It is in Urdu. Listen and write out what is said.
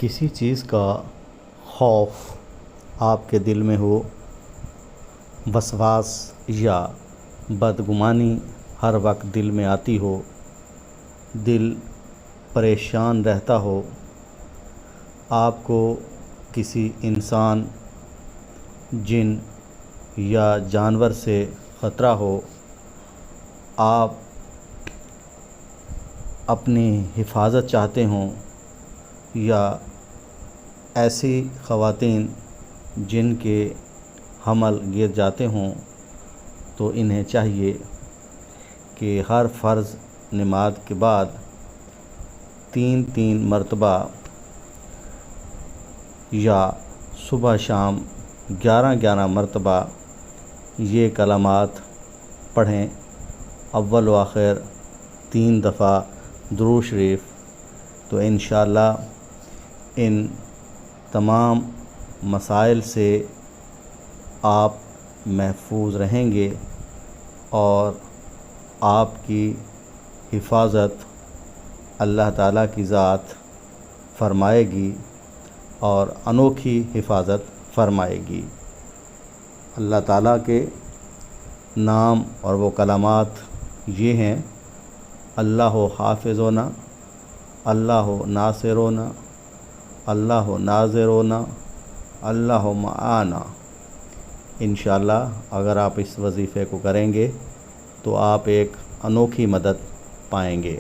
کسی چیز کا خوف آپ کے دل میں ہو، وسواس یا بدگمانی ہر وقت دل میں آتی ہو، دل پریشان رہتا ہو، آپ کو کسی انسان، جن یا جانور سے خطرہ ہو، آپ اپنی حفاظت چاہتے ہوں، یا ایسی خواتین جن کے حمل گر جاتے ہوں، تو انہیں چاہیے کہ ہر فرض نماز کے بعد 3 مرتبہ یا صبح شام 11 مرتبہ یہ کلمات پڑھیں، اول و آخر 3 دفعہ درود شریف، تو انشاءاللہ ان تمام مسائل سے آپ محفوظ رہیں گے اور آپ کی حفاظت اللہ تعالیٰ کی ذات فرمائے گی اور انوکھی حفاظت فرمائے گی۔ اللہ تعالیٰ کے نام اور وہ کلمات یہ ہیں: اللہ حافظنا، اللہ ناصرنا، اللہ ناظرنا، اللہ معانا۔ انشاءاللہ اگر آپ اس وظیفے کو کریں گے تو آپ ایک انوکھی مدد پائیں گے۔